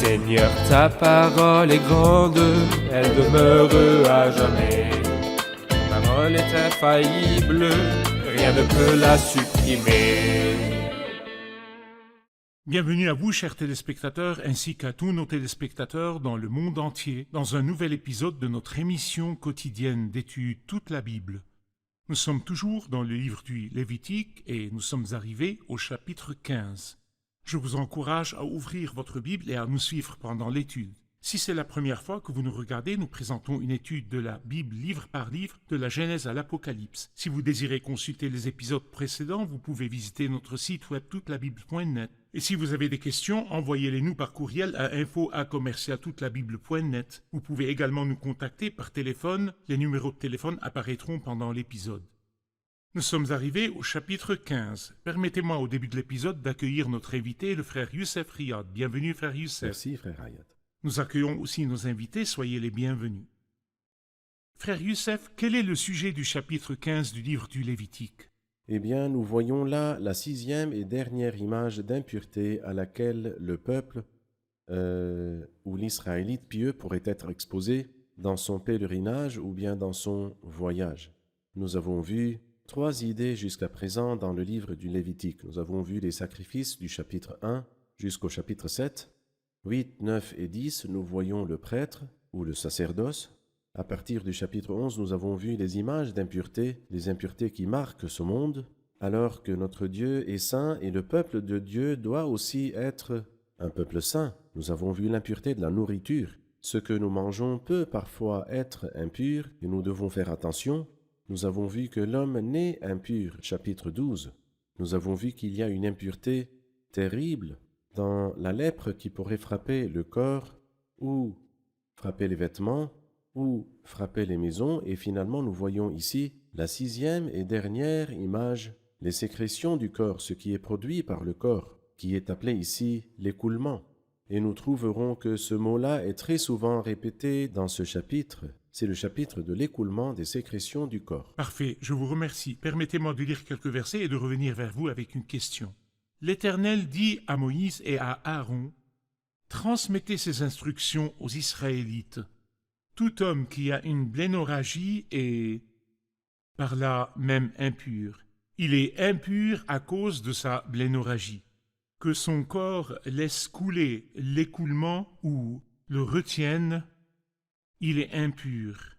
Seigneur, ta parole est grande, elle demeure à jamais. Ta parole est infaillible, rien ne peut la supprimer. Bienvenue à vous, chers téléspectateurs, ainsi qu'à tous nos téléspectateurs dans le monde entier, dans un nouvel épisode de notre émission quotidienne d'études toute la Bible. Nous sommes toujours dans le livre du Lévitique et nous sommes arrivés au chapitre 15. Je vous encourage à ouvrir votre Bible et à nous suivre pendant l'étude. Si c'est la première fois que vous nous regardez, nous présentons une étude de la Bible livre par livre, de la Genèse à l'Apocalypse. Si vous désirez consulter les épisodes précédents, vous pouvez visiter notre site web toutelabible.net. Et si vous avez des questions, envoyez-les nous par courriel à info@toutelabible.net. Vous pouvez également nous contacter par téléphone. Les numéros de téléphone apparaîtront pendant l'épisode. Nous sommes arrivés au chapitre 15. Permettez-moi au début de l'épisode d'accueillir notre invité, le frère Youssef Riyad. Bienvenue, frère Youssef. Merci, frère Hayat. Nous accueillons aussi nos invités, soyez les bienvenus. Frère Youssef, quel est le sujet du chapitre 15 du livre du Lévitique? Eh bien, nous voyons là la 6e et dernière image d'impureté à laquelle le peuple ou l'Israélite pieux pourrait être exposé dans son pèlerinage ou bien dans son voyage. Nous avons vu 3 idées jusqu'à présent dans le livre du Lévitique. Nous avons vu les sacrifices du chapitre 1 jusqu'au chapitre 7. 8, 9 et 10, nous voyons le prêtre ou le sacerdoce. À partir du chapitre 11, nous avons vu les images d'impureté, les impuretés qui marquent ce monde, alors que notre Dieu est saint et le peuple de Dieu doit aussi être un peuple saint. Nous avons vu l'impureté de la nourriture. Ce que nous mangeons peut parfois être impur et nous devons faire attention. Nous avons vu que l'homme naît impur, chapitre 12. Nous avons vu qu'il y a une impureté terrible dans la lèpre qui pourrait frapper le corps ou frapper les vêtements ou frapper les maisons. Et finalement, nous voyons ici la 6e et dernière image, les sécrétions du corps, ce qui est produit par le corps, qui est appelé ici l'écoulement. Et nous trouverons que ce mot-là est très souvent répété dans ce chapitre. C'est le chapitre de l'écoulement des sécrétions du corps. Parfait, je vous remercie. Permettez-moi de lire quelques versets et de revenir vers vous avec une question. L'Éternel dit à Moïse et à Aaron, « Transmettez ces instructions aux Israélites. Tout homme qui a une blénorragie est par là même impur. Il est impur à cause de sa blénorragie. Que son corps laisse couler l'écoulement ou le retienne, il est impur.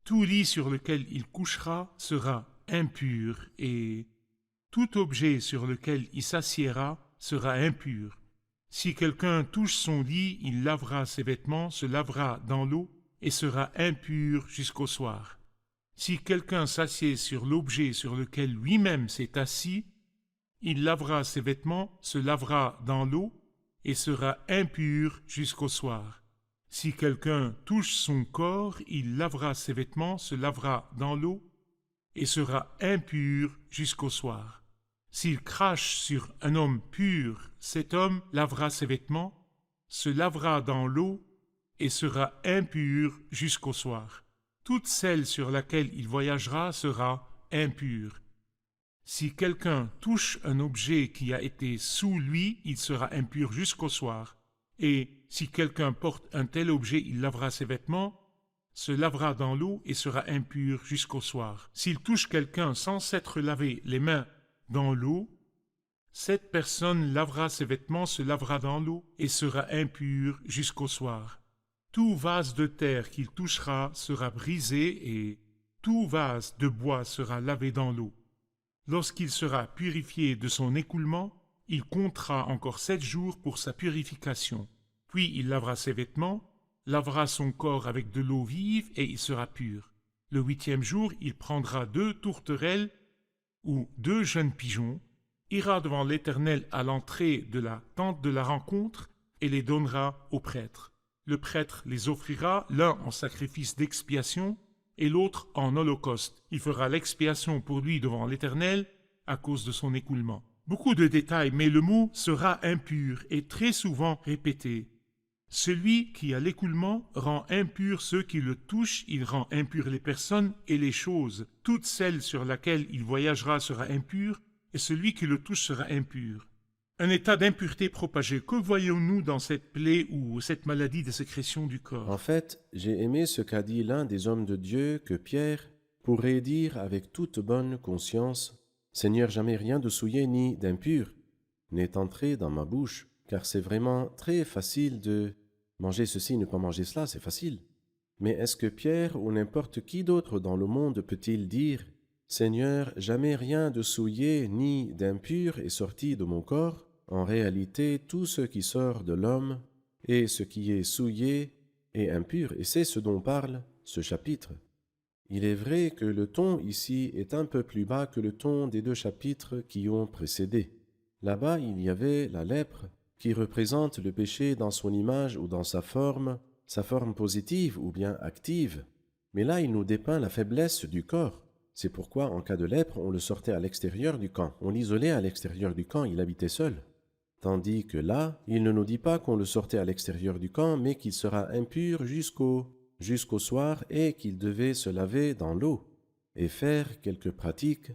Tout lit sur lequel il couchera sera impur et tout objet sur lequel il s'assiera sera impur. Si quelqu'un touche son lit, il lavera ses vêtements, se lavera dans l'eau et sera impur jusqu'au soir. Si quelqu'un s'assied sur l'objet sur lequel lui-même s'est assis, il lavera ses vêtements, se lavera dans l'eau et sera impur jusqu'au soir. Si quelqu'un touche son corps, il lavera ses vêtements, se lavera dans l'eau et sera impur jusqu'au soir. S'il crache sur un homme pur, cet homme lavera ses vêtements, se lavera dans l'eau et sera impur jusqu'au soir. Toute celle sur laquelle il voyagera sera impure. Si quelqu'un touche un objet qui a été sous lui, il sera impur jusqu'au soir. Et si quelqu'un porte un tel objet, il lavera ses vêtements, se lavera dans l'eau et sera impur jusqu'au soir. S'il touche quelqu'un sans s'être lavé les mains dans l'eau, cette personne lavera ses vêtements, se lavera dans l'eau et sera impur jusqu'au soir. Tout vase de terre qu'il touchera sera brisé et tout vase de bois sera lavé dans l'eau. Lorsqu'il sera purifié de son écoulement, il comptera encore 7 jours pour sa purification. Puis il lavera ses vêtements, lavera son corps avec de l'eau vive et il sera pur. Le 8e jour, il prendra 2 tourterelles ou 2 jeunes pigeons, ira devant l'Éternel à l'entrée de la tente de la rencontre et les donnera au prêtre. Le prêtre les offrira, l'un en sacrifice d'expiation et l'autre en holocauste. Il fera l'expiation pour lui devant l'Éternel à cause de son écoulement. Beaucoup de détails, mais le mot sera impur est très souvent répété. Celui qui a l'écoulement rend impur ceux qui le touchent, il rend impur les personnes et les choses. Toute celle sur laquelle il voyagera sera impure, et celui qui le touche sera impur. Un état d'impureté propagé. Que voyons-nous dans cette plaie ou cette maladie de sécrétion du corps? En fait, j'ai aimé ce qu'a dit l'un des hommes de Dieu que Pierre pourrait dire avec toute bonne conscience, « Seigneur, jamais rien de souillé ni d'impur n'est entré dans ma bouche, car c'est vraiment très facile de manger ceci, ne pas manger cela, c'est facile. » Mais est-ce que Pierre ou n'importe qui d'autre dans le monde peut-il dire, « Seigneur, jamais rien de souillé ni d'impur est sorti de mon corps ?» En réalité, tout ce qui sort de l'homme et ce qui est souillé et impur, et c'est ce dont parle ce chapitre. Il est vrai que le ton ici est un peu plus bas que le ton des 2 chapitres qui ont précédé. Là-bas, il y avait la lèpre qui représente le péché dans son image ou dans sa forme positive ou bien active. Mais là, il nous dépeint la faiblesse du corps. C'est pourquoi, en cas de lèpre, on le sortait à l'extérieur du camp. On l'isolait à l'extérieur du camp, il habitait seul. Tandis que là, il ne nous dit pas qu'on le sortait à l'extérieur du camp, mais qu'il sera impur jusqu'au soir et qu'il devait se laver dans l'eau et faire quelques pratiques.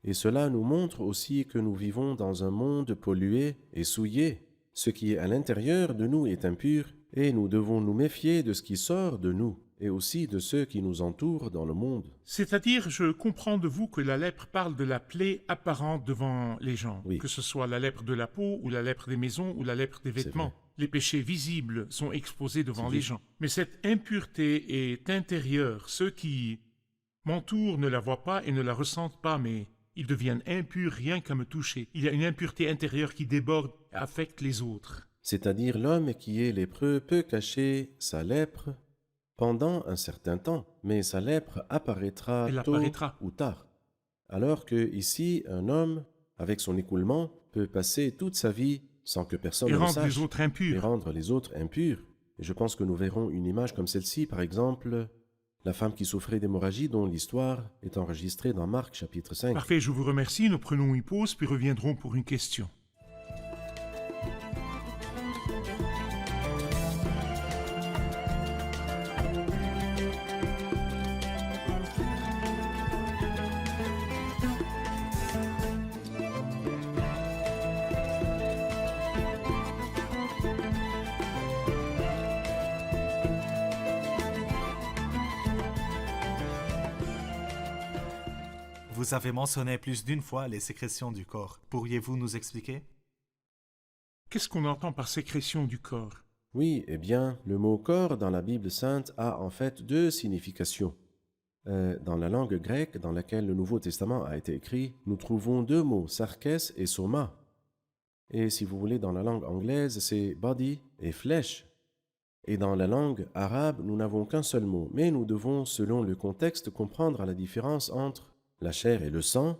Et cela nous montre aussi que nous vivons dans un monde pollué et souillé. Ce qui est à l'intérieur de nous est impur et nous devons nous méfier de ce qui sort de nous et aussi de ceux qui nous entourent dans le monde. C'est-à-dire, je comprends de vous que la lèpre parle de la plaie apparente devant les gens, Oui. que ce soit la lèpre de la peau ou la lèpre des maisons ou la lèpre des C'est vêtements. vrai. Les péchés visibles sont exposés devant C'est les juste. gens. Mais cette impureté est intérieure. Ceux qui m'entourent ne la voient pas et ne la ressentent pas, mais ils deviennent impurs rien qu'à me toucher. Il y a une impureté intérieure qui déborde et affecte les autres. C'est-à-dire l'homme qui est lépreux peut cacher sa lèpre pendant un certain temps, mais sa lèpre apparaîtra Elle tôt apparaîtra. ou tard. Alors que ici, un homme, avec son écoulement, peut passer toute sa vie sans que personne Et ne le rendre sache, les autres et impurs. rendre les autres impurs. Et je pense que nous verrons une image comme celle-ci, par exemple, la femme qui souffrait d'hémorragie dont l'histoire est enregistrée dans Marc chapitre 5. Parfait, je vous remercie. Nous prenons une pause, puis reviendrons pour une question. Vous avez mentionné plus d'une fois les sécrétions du corps. Pourriez-vous nous expliquer? Qu'est-ce qu'on entend par sécrétion du corps? Oui, eh bien, le mot corps dans la Bible sainte a en fait 2 significations. Dans la langue grecque dans laquelle le Nouveau Testament a été écrit, nous trouvons 2 mots, sarkès et soma. Et si vous voulez, dans la langue anglaise, c'est body et flesh. Et dans la langue arabe, nous n'avons qu'un seul mot, mais nous devons, selon le contexte, comprendre la différence entre la chair et le sang,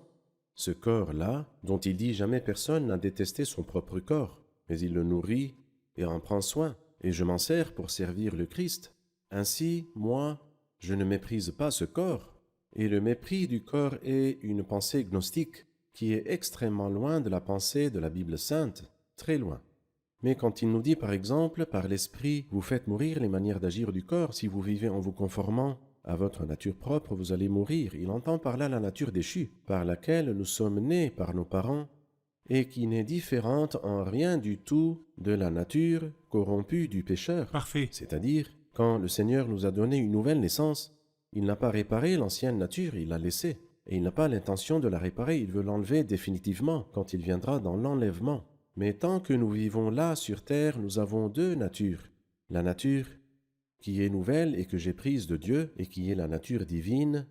ce corps-là, dont il dit jamais personne n'a détesté son propre corps, mais il le nourrit et en prend soin, et je m'en sers pour servir le Christ. Ainsi, moi, je ne méprise pas ce corps, et le mépris du corps est une pensée gnostique qui est extrêmement loin de la pensée de la Bible sainte, très loin. Mais quand il nous dit par exemple, par l'esprit, vous faites mourir les manières d'agir du corps, si vous vivez en vous conformant à votre nature propre, vous allez mourir. Il entend par là la nature déchue, par laquelle nous sommes nés par nos parents, et qui n'est différente en rien du tout de la nature corrompue du pécheur. Parfait. C'est-à-dire, quand le Seigneur nous a donné une nouvelle naissance, il n'a pas réparé l'ancienne nature, il l'a laissée. Et il n'a pas l'intention de la réparer, il veut l'enlever définitivement quand il viendra dans l'enlèvement. Mais tant que nous vivons là sur terre, nous avons 2 natures. La nature qui est nouvelle et que j'ai prise de Dieu et qui est la nature divine.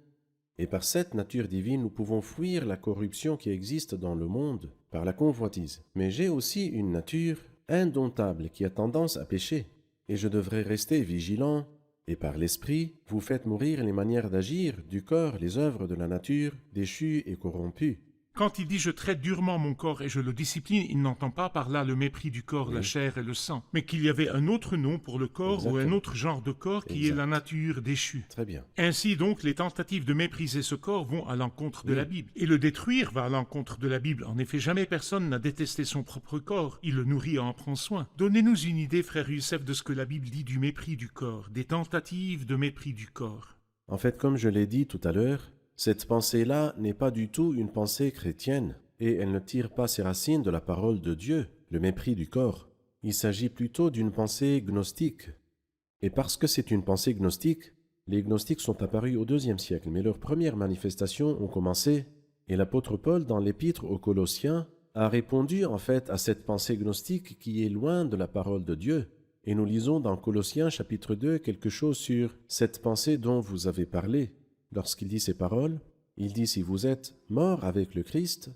Et par cette nature divine, nous pouvons fuir la corruption qui existe dans le monde par la convoitise. Mais j'ai aussi une nature indomptable qui a tendance à pécher. Et je devrais rester vigilant. Et par l'esprit, vous faites mourir les manières d'agir du corps, les œuvres de la nature, déchues et corrompues. Quand il dit « je traite durement mon corps et je le discipline », il n'entend pas par là le mépris du corps, la chair et le sang, mais qu'il y avait un autre nom pour le corps ou un Exactement. autre genre de corps qui est la nature déchue. Très bien. Ainsi donc, les tentatives de mépriser ce corps vont à l'encontre de la Bible. Et le détruire va à l'encontre de la Bible. En effet, jamais personne n'a détesté son propre corps. Il le nourrit et en prend soin. Donnez-nous une idée, frère Youssef, de ce que la Bible dit du mépris du corps, des tentatives de mépris du corps. En fait, comme je l'ai dit tout à l'heure, cette pensée-là n'est pas du tout une pensée chrétienne. et elle ne tire pas ses racines de la parole de Dieu, le mépris du corps. Il s'agit plutôt d'une pensée gnostique. Et parce que c'est une pensée gnostique, les gnostiques sont apparus au IIe siècle, mais leurs premières manifestations ont commencé, et l'apôtre Paul, dans l'épître aux Colossiens, a répondu en fait à cette pensée gnostique qui est loin de la parole de Dieu. Et nous lisons dans Colossiens chapitre 2 quelque chose sur cette pensée dont vous avez parlé. Lorsqu'il dit ces paroles, il dit « Si vous êtes morts avec le Christ,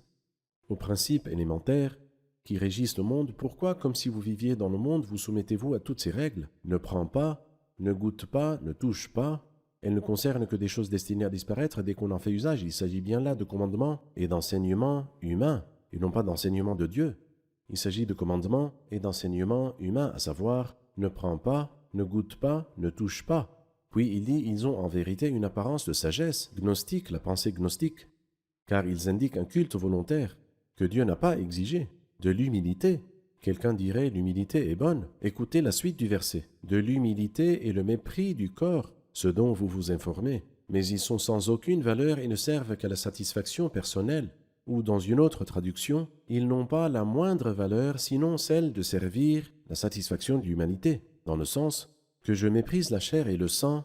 aux principes élémentaires qui régissent le monde, pourquoi, comme si vous viviez dans le monde, vous soumettez-vous à toutes ces règles? Ne prends pas, ne goûte pas, ne touche pas. Elles ne concernent que des choses destinées à disparaître dès qu'on en fait usage. Il s'agit bien là de commandements et d'enseignements humains, et non pas d'enseignements de Dieu. Il s'agit de commandements et d'enseignements humains, à savoir « ne prends pas, ne goûte pas, ne touche pas ». Puis il dit « ils ont en vérité une apparence de sagesse, gnostique, la pensée gnostique, car ils indiquent un culte volontaire que Dieu n'a pas exigé, de l'humilité. » Quelqu'un dirait « l'humilité est bonne ». Écoutez la suite du verset. « De l'humilité et le mépris du corps, ce dont vous vous informez, mais ils sont sans aucune valeur et ne servent qu'à la satisfaction personnelle. » Ou dans une autre traduction, « ils n'ont pas la moindre valeur sinon celle de servir la satisfaction de l'humanité, dans le sens que je méprise la chair et le sang,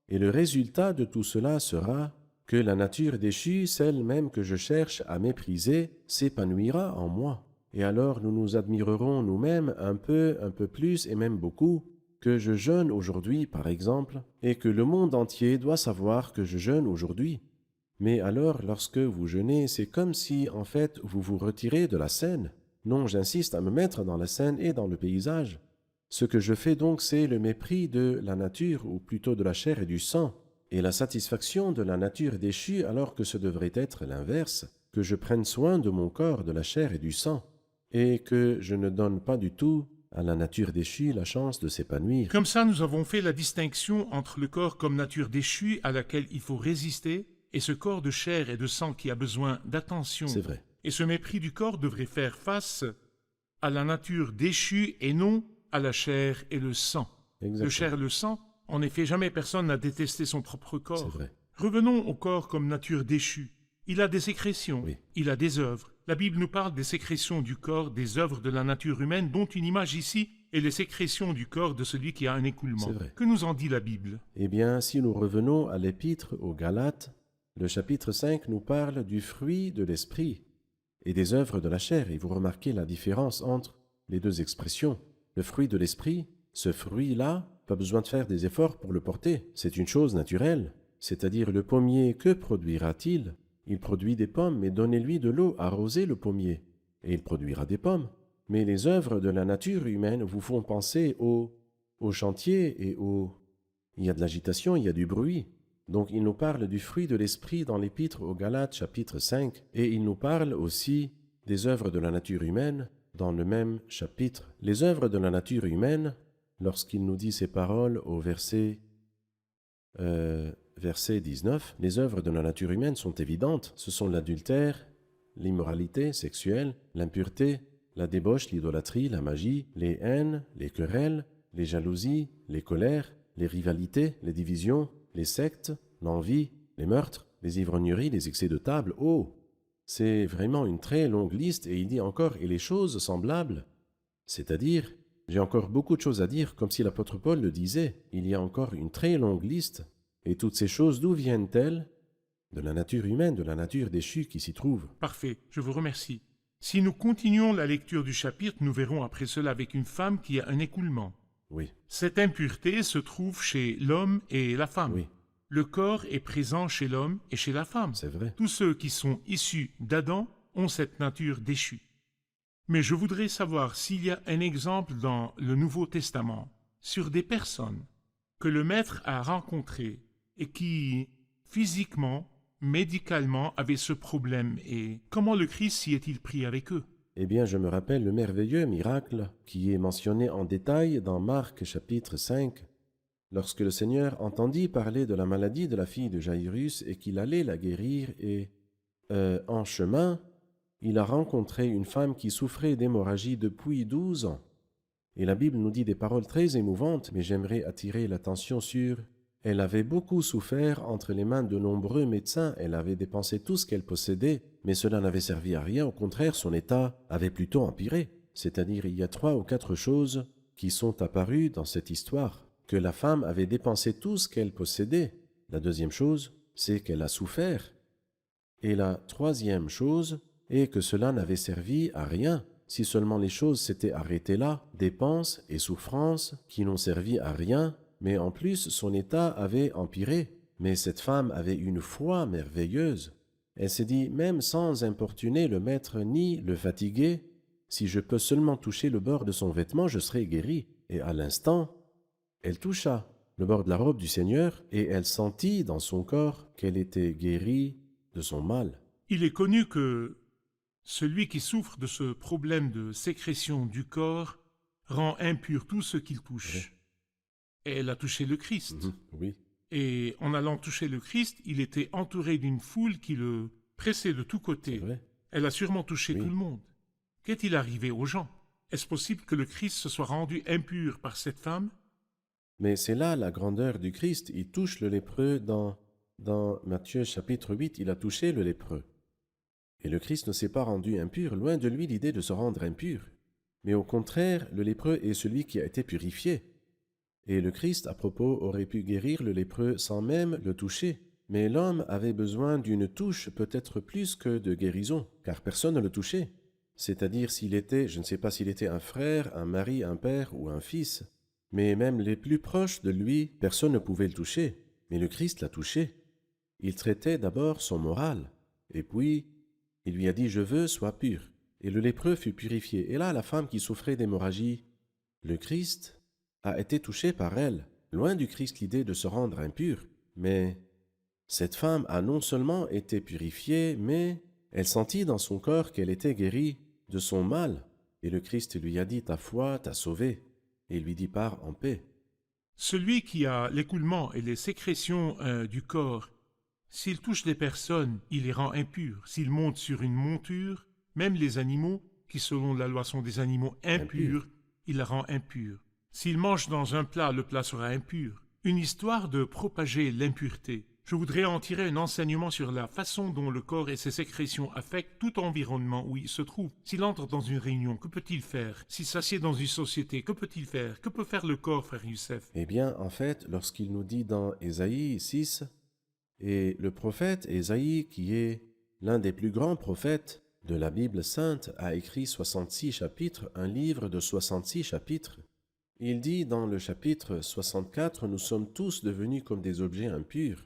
et le résultat de tout cela sera que la nature déchue, celle même que je cherche à mépriser, s'épanouira en moi. Et alors nous nous admirerons nous-mêmes un peu plus et même beaucoup, que je jeûne aujourd'hui, par exemple, et que le monde entier doit savoir que je jeûne aujourd'hui. Mais alors, lorsque vous jeûnez, c'est comme si, en fait, vous vous retirez de la scène. Non, j'insiste à me mettre dans la scène et dans le paysage. Ce que je fais donc, c'est le mépris de la nature, ou plutôt de la chair et du sang, et la satisfaction de la nature déchue, alors que ce devrait être l'inverse, que je prenne soin de mon corps, de la chair et du sang, et que je ne donne pas du tout à la nature déchue la chance de s'épanouir. Comme ça, nous avons fait la distinction entre le corps comme nature déchue à laquelle il faut résister et ce corps de chair et de sang qui a besoin d'attention. C'est vrai. Et ce mépris du corps devrait faire face à la nature déchue et non à la chair et le sang. Exactement. Le chair et le sang, en effet, jamais personne n'a détesté son propre C'est corps. vrai. Revenons au corps comme nature déchue. Il a des sécrétions, Oui. il a des œuvres. La Bible nous parle des sécrétions du corps, des œuvres de la nature humaine, dont une image ici est les sécrétions du corps de celui qui a un écoulement. C'est vrai. Que nous en dit la Bible? Eh bien, si nous revenons à l'épître aux Galates, le chapitre 5 nous parle du fruit de l'esprit et des œuvres de la chair. Et vous remarquez la différence entre les deux expressions. Le fruit de l'esprit, ce fruit-là, pas besoin de faire des efforts pour le porter. C'est une chose naturelle. C'est-à-dire le pommier, que produira-t-il? Il produit des pommes, mais donnez-lui de l'eau, arrosez le pommier, et il produira des pommes. Mais les œuvres de la nature humaine vous font penser au chantier et au... Il y a de l'agitation, il y a du bruit. Donc il nous parle du fruit de l'esprit dans l'épître aux Galates chapitre 5, et il nous parle aussi des œuvres de la nature humaine dans le même chapitre. Les œuvres de la nature humaine, lorsqu'il nous dit ces paroles au verset 19, les œuvres de la nature humaine sont évidentes. Ce sont l'adultère, l'immoralité sexuelle, l'impureté, la débauche, l'idolâtrie, la magie, les haines, les querelles, les jalousies, les colères, les rivalités, les divisions, les sectes, l'envie, les meurtres, les ivrogneries, les excès de table. Oh, c'est vraiment une très longue liste, et il dit encore « et les choses semblables ». C'est-à-dire, j'ai encore beaucoup de choses à dire, comme si l'apôtre Paul le disait. Il y a encore une très longue liste. Et toutes ces choses, d'où viennent-elles? De la nature humaine, de la nature déchue qui s'y trouve. Parfait, je vous remercie. Si nous continuons la lecture du chapitre, nous verrons après cela avec une femme qui a un écoulement. Oui, Cette impureté se trouve chez l'homme et la femme. oui, Le corps est présent chez l'homme et chez la femme. c'est vrai. Tous ceux qui sont issus d'Adam ont cette nature déchue. Mais je voudrais savoir s'il y a un exemple dans le Nouveau Testament sur des personnes que le Maître a rencontrées et qui, physiquement, médicalement, avaient ce problème, et comment le Christ s'y est-il pris avec eux? Eh bien, je me rappelle le merveilleux miracle qui est mentionné en détail dans Marc chapitre 5, lorsque le Seigneur entendit parler de la maladie de la fille de Jairus et qu'il allait la guérir, et en chemin, il a rencontré une femme qui souffrait d'hémorragie depuis 12 ans. Et la Bible nous dit des paroles très émouvantes, mais j'aimerais attirer l'attention sur Elle avait beaucoup souffert entre les mains de nombreux médecins, elle avait dépensé tout ce qu'elle possédait, mais cela n'avait servi à rien, au contraire, son état avait plutôt empiré. C'est-à-dire, il y a 3 ou 4 choses qui sont apparues dans cette histoire, que la femme avait dépensé tout ce qu'elle possédait. La deuxième chose, c'est qu'elle a souffert. Et la troisième chose est que cela n'avait servi à rien. Si seulement les choses s'étaient arrêtées là, dépenses et souffrances qui n'ont servi à rien, mais en plus son état avait empiré. Mais cette femme avait une foi merveilleuse. Elle s'est dit, même sans importuner le maître ni le fatiguer, si je peux seulement toucher le bord de son vêtement, je serai guérie. Et à l'instant, elle toucha le bord de la robe du Seigneur et elle sentit dans son corps qu'elle était guérie de son mal. Il est connu que celui qui souffre de ce problème de sécrétion du corps rend impur tout ce qu'il touche. Et elle a touché le Christ. Oui, Et en allant toucher le Christ, il était entouré d'une foule qui le pressait de tous c'est côtés. vrai. Elle a sûrement touché Oui. tout le monde. Qu'est-il arrivé aux gens? Est-ce possible que le Christ se soit rendu impur par cette femme? Mais c'est là la grandeur du Christ. Il touche le lépreux dans Matthieu chapitre 8, il a touché le lépreux. Et le Christ ne s'est pas rendu impur, loin de lui l'idée de se rendre impur. Mais au contraire, le lépreux est celui qui a été purifié. Et le Christ, à propos, aurait pu guérir le lépreux sans même le toucher. Mais l'homme avait besoin d'une touche peut-être plus que de guérison, car personne ne le touchait. C'est-à-dire s'il était, je ne sais pas s'il était un frère, un mari, un père ou un fils, mais même les plus proches de lui, personne ne pouvait le toucher. Mais le Christ l'a touché. Il traitait d'abord son moral, et puis il lui a dit « Je veux, sois pur ». Et le lépreux fut purifié. Et là, la femme qui souffrait d'hémorragie, le Christ a été touché par elle. Loin du Christ l'idée de se rendre impur, mais cette femme a non seulement été purifiée, mais elle sentit dans son corps qu'elle était guérie de son mal. Et le Christ lui a dit « Ta foi t'a sauvée ». Et il lui dit « Pars en paix ». Celui qui a l'écoulement et les sécrétions du corps, s'il touche des personnes, il les rend impures. S'il monte sur une monture, même les animaux, qui selon la loi sont des animaux impurs, il la rend impure. S'il mange dans un plat, le plat sera impur. Une histoire de propager l'impureté. Je voudrais en tirer un enseignement sur la façon dont le corps et ses sécrétions affectent tout environnement où il se trouve. S'il entre dans une réunion, que peut-il faire? S'il s'assied dans une société, que peut-il faire? Que peut faire le corps, frère Youssef? Eh bien, en fait, lorsqu'il nous dit dans Ésaïe 6, et le prophète Ésaïe, qui est l'un des plus grands prophètes de la Bible sainte, a écrit 66 chapitres, un livre de 66 chapitres. Il dit dans le chapitre 64, « Nous sommes tous devenus comme des objets impurs,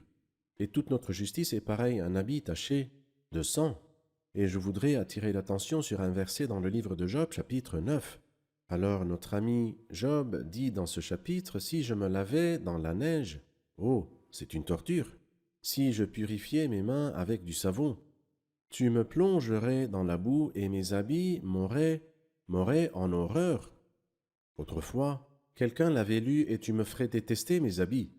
et toute notre justice est pareille à un habit taché de sang. » Et je voudrais attirer l'attention sur un verset dans le livre de Job, chapitre 9. Alors notre ami Job dit dans ce chapitre, « Si je me lavais dans la neige, oh, c'est une torture. Si je purifiais mes mains avec du savon, tu me plongerais dans la boue et mes habits m'auraient en horreur. Autrefois, quelqu'un l'avait lu et tu me ferais détester mes habits. »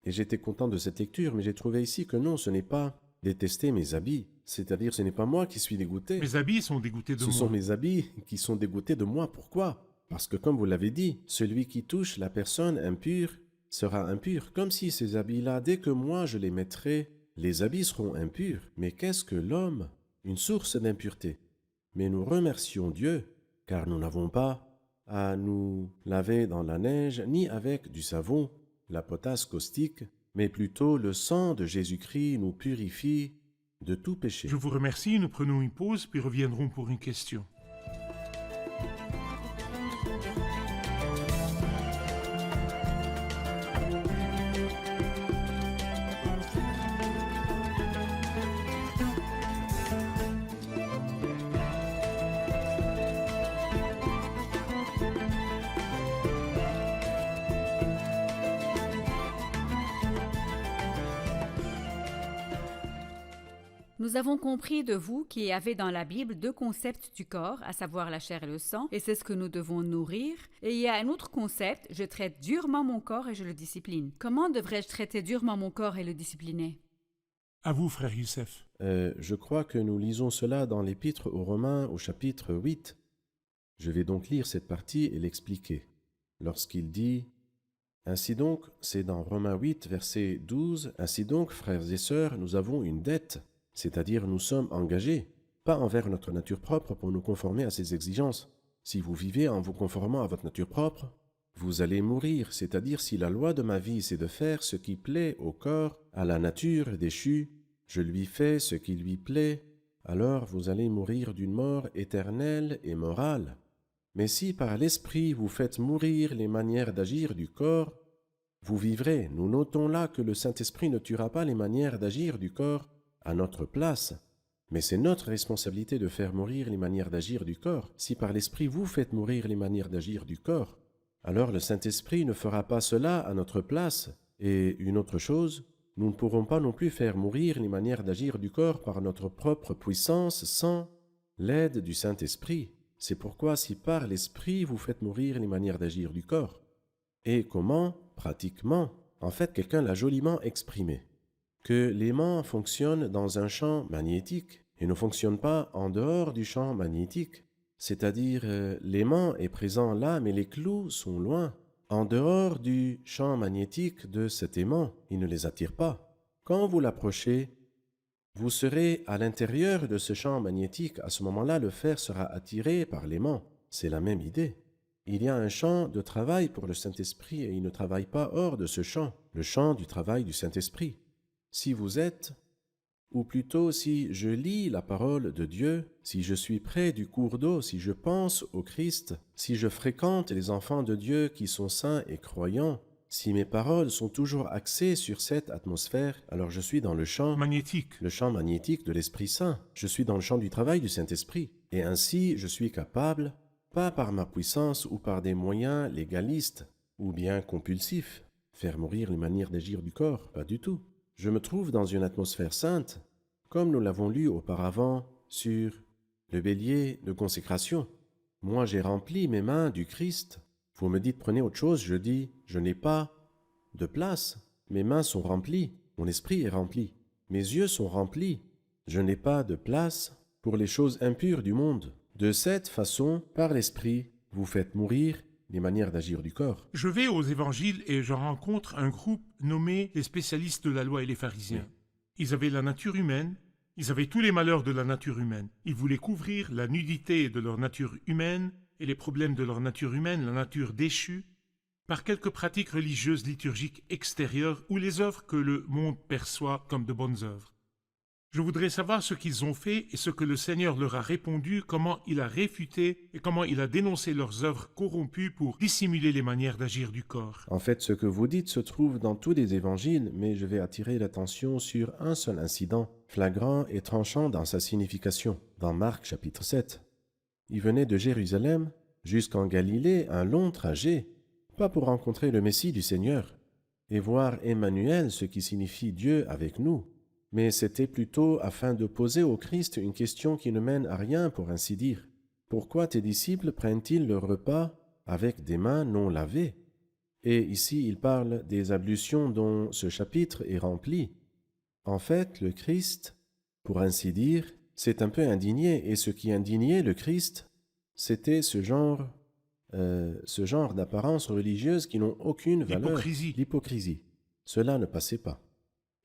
Et j'étais content de cette lecture, mais j'ai trouvé ici que non, ce n'est pas détester mes habits. C'est-à-dire, ce n'est pas moi qui suis dégoûté. Mes habits sont dégoûtés de Ce moi. sont mes habits qui sont dégoûtés de moi. Pourquoi? Parce que comme vous l'avez dit, celui qui touche la personne impure sera impur. Comme si ces habits-là, dès que moi je les mettrai, les habits seront impurs. Mais qu'est-ce que l'homme? Une source d'impureté. Mais nous remercions Dieu, car nous n'avons pas à nous laver dans la neige, ni avec du savon, la potasse caustique, mais plutôt le sang de Jésus-Christ nous purifie de tout péché. Je vous remercie, nous prenons une pause, puis reviendrons pour une question. Nous avons compris de vous qu'il y avait dans la Bible 2 concepts du corps, à savoir la chair et le sang, et c'est ce que nous devons nourrir. Et il y a un autre concept, je traite durement mon corps et je le discipline. Comment devrais-je traiter durement mon corps et le discipliner? À vous, frère Youssef. Je crois que nous lisons cela dans l'Épître aux Romains au chapitre 8. Je vais donc lire cette partie et l'expliquer. Lorsqu'il dit Ainsi donc, c'est dans Romains 8, verset 12, « Ainsi donc, frères et sœurs, nous avons une dette, c'est-à-dire nous sommes engagés, pas envers notre nature propre pour nous conformer à ses exigences. Si vous vivez en vous conformant à votre nature propre, vous allez mourir, c'est-à-dire si la loi de ma vie c'est de faire ce qui plaît au corps, à la nature déchue, je lui fais ce qui lui plaît, alors vous allez mourir d'une mort éternelle et morale. Mais si par l'esprit vous faites mourir les manières d'agir du corps, vous vivrez. Nous notons là que le Saint-Esprit ne tuera pas les manières d'agir du corps à notre place, mais c'est notre responsabilité de faire mourir les manières d'agir du corps. Si par l'Esprit vous faites mourir les manières d'agir du corps, alors le Saint-Esprit ne fera pas cela à notre place. Et une autre chose, nous ne pourrons pas non plus faire mourir les manières d'agir du corps par notre propre puissance sans l'aide du Saint-Esprit. C'est pourquoi si par l'Esprit vous faites mourir les manières d'agir du corps. Et comment? Pratiquement. En fait, quelqu'un l'a joliment exprimé. Que l'aimant fonctionne dans un champ magnétique et ne fonctionne pas en dehors du champ magnétique. C'est-à-dire, l'aimant est présent là, mais les clous sont loin. En dehors du champ magnétique de cet aimant, il ne les attire pas. Quand vous l'approchez, vous serez à l'intérieur de ce champ magnétique. À ce moment-là, le fer sera attiré par l'aimant. C'est la même idée. Il y a un champ de travail pour le Saint-Esprit et il ne travaille pas hors de ce champ, le champ du travail du Saint-Esprit. Si vous êtes, ou plutôt si je lis la parole de Dieu, si je suis près du cours d'eau, si je pense au Christ, si je fréquente les enfants de Dieu qui sont saints et croyants, si mes paroles sont toujours axées sur cette atmosphère, alors je suis dans le champ magnétique. Le champ magnétique de l'Esprit Saint. Je suis dans le champ du travail du Saint-Esprit. Et ainsi, je suis capable, pas par ma puissance ou par des moyens légalistes ou bien compulsifs, faire mourir les manières d'agir du corps, pas du tout. Je me trouve dans une atmosphère sainte, comme nous l'avons lu auparavant sur le bélier de consécration. Moi, j'ai rempli mes mains du Christ. Vous me dites, prenez autre chose, je dis, je n'ai pas de place. Mes mains sont remplies, mon esprit est rempli, mes yeux sont remplis. Je n'ai pas de place pour les choses impures du monde. De cette façon, par l'esprit, vous faites mourir les manières d'agir du corps. Je vais aux évangiles et je rencontre un groupe nommé les spécialistes de la loi et les pharisiens. Ils avaient la nature humaine, ils avaient tous les malheurs de la nature humaine. Ils voulaient couvrir la nudité de leur nature humaine et les problèmes de leur nature humaine, la nature déchue, par quelques pratiques religieuses liturgiques extérieures ou les œuvres que le monde perçoit comme de bonnes œuvres. Je voudrais savoir ce qu'ils ont fait et ce que le Seigneur leur a répondu, comment il a réfuté et comment il a dénoncé leurs œuvres corrompues pour dissimuler les manières d'agir du corps. En fait, ce que vous dites se trouve dans tous les évangiles, mais je vais attirer l'attention sur un seul incident, flagrant et tranchant dans sa signification, dans Marc chapitre 7. Il venait de Jérusalem jusqu'en Galilée un long trajet, pas pour rencontrer le Messie du Seigneur et voir Emmanuel, ce qui signifie Dieu avec nous, mais c'était plutôt afin de poser au Christ une question qui ne mène à rien, pour ainsi dire. Pourquoi tes disciples prennent-ils le repas avec des mains non lavées? Et ici, il parle des ablutions dont ce chapitre est rempli. En fait, le Christ, pour ainsi dire, s'est un peu indigné, et ce qui indignait le Christ, c'était ce genre d'apparences religieuses qui n'ont aucune valeur. L'hypocrisie. Cela ne passait pas.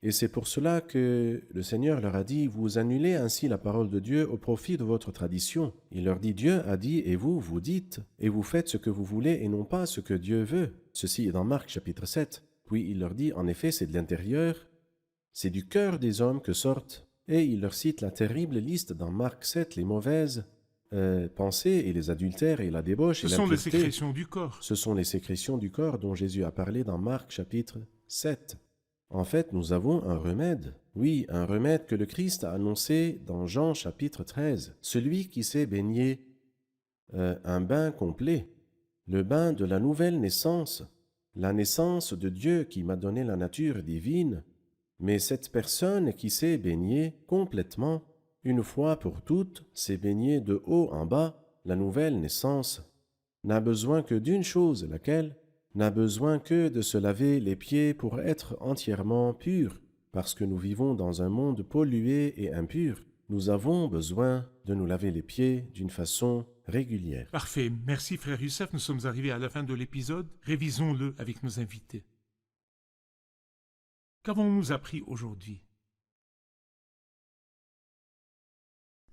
Et c'est pour cela que le Seigneur leur a dit, vous annulez ainsi la parole de Dieu au profit de votre tradition. Il leur dit, Dieu a dit, et vous, vous dites, et vous faites ce que vous voulez et non pas ce que Dieu veut. Ceci est dans Marc chapitre 7. Puis il leur dit, en effet, c'est de l'intérieur, c'est du cœur des hommes que sortent. Et il leur cite la terrible liste dans Marc 7, les mauvaises pensées et les adultères et la débauche et l'impureté. Ce sont les sécrétions du corps. Ce sont les sécrétions du corps dont Jésus a parlé dans Marc chapitre 7. En fait, nous avons un remède. Oui, un remède que le Christ a annoncé dans Jean chapitre 13. Celui qui s'est baigné un bain complet, le bain de la nouvelle naissance, la naissance de Dieu qui m'a donné la nature divine. Mais cette personne qui s'est baignée complètement, une fois pour toutes, s'est baignée de haut en bas, la nouvelle naissance, n'a besoin que d'une chose, laquelle n'a besoin que de se laver les pieds pour être entièrement pur, parce que nous vivons dans un monde pollué et impur. Nous avons besoin de nous laver les pieds d'une façon régulière. Parfait. Merci frère Youssef. Nous sommes arrivés à la fin de l'épisode. Révisons-le avec nos invités. Qu'avons-nous appris aujourd'hui?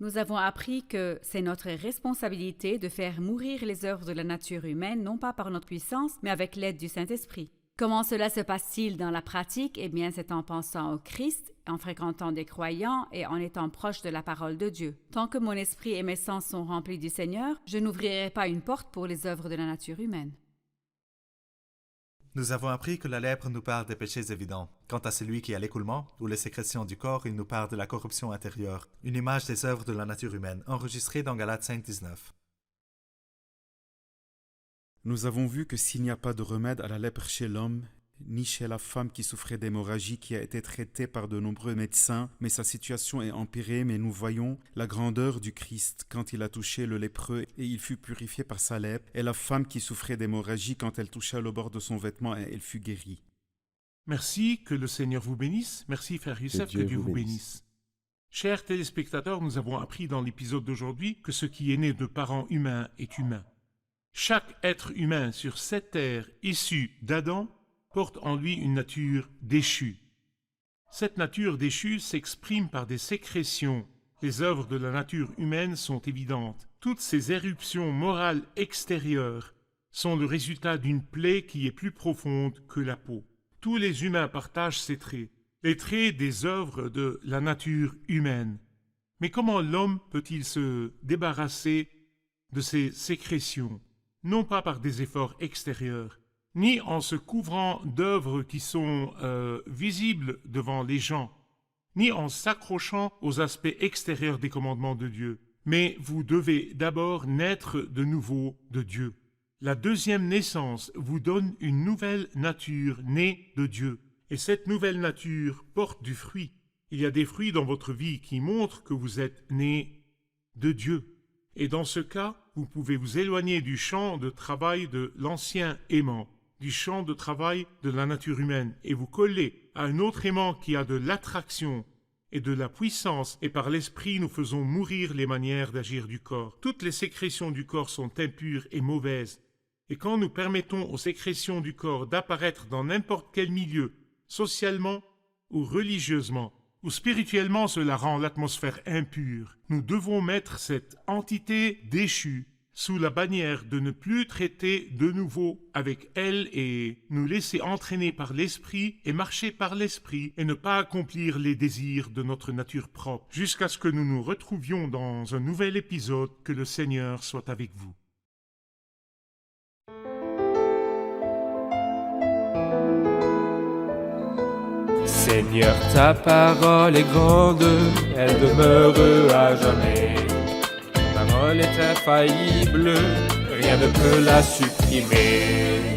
Nous avons appris que c'est notre responsabilité de faire mourir les œuvres de la nature humaine, non pas par notre puissance, mais avec l'aide du Saint-Esprit. Comment cela se passe-t-il dans la pratique? Eh bien, c'est en pensant au Christ, en fréquentant des croyants et en étant proche de la parole de Dieu. Tant que mon esprit et mes sens sont remplis du Seigneur, je n'ouvrirai pas une porte pour les œuvres de la nature humaine. Nous avons appris que la lèpre nous parle des péchés évidents. Quant à celui qui a l'écoulement, ou les sécrétions du corps, il nous parle de la corruption intérieure, une image des œuvres de la nature humaine, enregistrée dans Galates 5:19. Nous avons vu que s'il n'y a pas de remède à la lèpre chez l'homme, ni chez la femme qui souffrait d'hémorragie qui a été traitée par de nombreux médecins, mais sa situation est empirée, mais nous voyons la grandeur du Christ quand il a touché le lépreux et il fut purifié par sa lèpre, et la femme qui souffrait d'hémorragie quand elle toucha le bord de son vêtement et elle fut guérie. Merci, que le Seigneur vous bénisse. Merci frère Youssef, que Dieu vous bénisse. Chers téléspectateurs, nous avons appris dans l'épisode d'aujourd'hui que ce qui est né de parents humains est humain. Chaque être humain sur cette terre issu d'Adam porte en lui une nature déchue. Cette nature déchue s'exprime par des sécrétions. Les œuvres de la nature humaine sont évidentes. Toutes ces éruptions morales extérieures sont le résultat d'une plaie qui est plus profonde que la peau. Tous les humains partagent ces traits, les traits des œuvres de la nature humaine. Mais comment l'homme peut-il se débarrasser de ces sécrétions? Non pas par des efforts extérieurs, ni en se couvrant d'œuvres qui sont visibles devant les gens, ni en s'accrochant aux aspects extérieurs des commandements de Dieu. Mais vous devez d'abord naître de nouveau de Dieu. La deuxième naissance vous donne une nouvelle nature née de Dieu. Et cette nouvelle nature porte du fruit. Il y a des fruits dans votre vie qui montrent que vous êtes né de Dieu. Et dans ce cas, vous pouvez vous éloigner du champ de travail de l'ancien aimant, du champ de travail de la nature humaine, et vous coller à un autre aimant qui a de l'attraction et de la puissance, et par l'esprit nous faisons mourir les manières d'agir du corps. Toutes les sécrétions du corps sont impures et mauvaises, et quand nous permettons aux sécrétions du corps d'apparaître dans n'importe quel milieu, socialement ou religieusement, ou spirituellement, cela rend l'atmosphère impure. Nous devons mettre cette entité déchue sous la bannière de ne plus traiter de nouveau avec elle et nous laisser entraîner par l'esprit et marcher par l'esprit et ne pas accomplir les désirs de notre nature propre, jusqu'à ce que nous nous retrouvions dans un nouvel épisode. Que le Seigneur soit avec vous. Seigneur, ta parole est grande, elle demeure à jamais. Ta parole est infaillible, rien ne peut la supprimer.